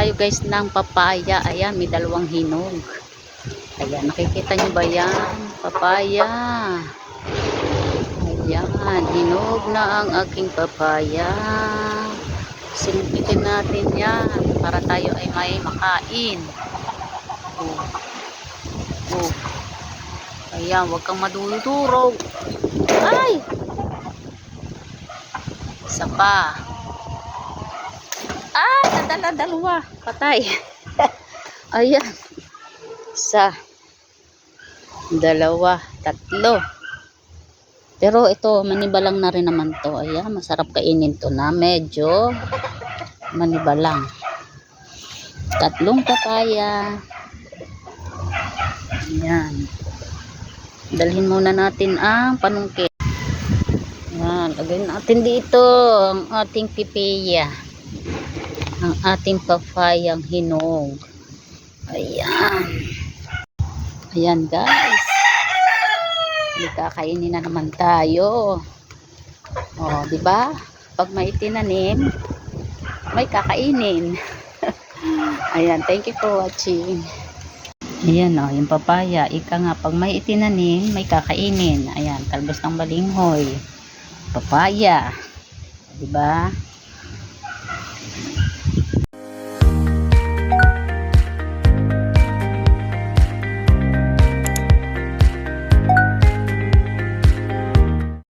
tayo guys ng papaya. Ayan, may dalawang hinog. Ayan, nakikita nyo ba yan? Papaya. Ayan, hinog na ang aking papaya. Sinumpitin natin yan para tayo ay may makain. Oh. Ayan, huwag kang madudurog. Ay! Isa pa. Ah, dalawa. Patay. Ayan. Isa. Dalawa. Tatlo. Pero ito, manibalang na rin naman to. Ayan, masarap kainin to na. Medyo manibalang. Tatlong papaya. Ayan. Dalhin muna natin ang panungkit. Ayan, lagyan natin dito ang ating pipaya. Ang ating papayang hinog. Ayan. Ayan guys. Kakainin na naman tayo. Oh, 'di ba? Pag may tinanim, may kakainin. Ayan, thank you for watching. Ayan oh, yung papaya, ika nga pag may itinanim, may kakainin. Ayan, talbos ng balinghoy. Papaya. 'Di ba?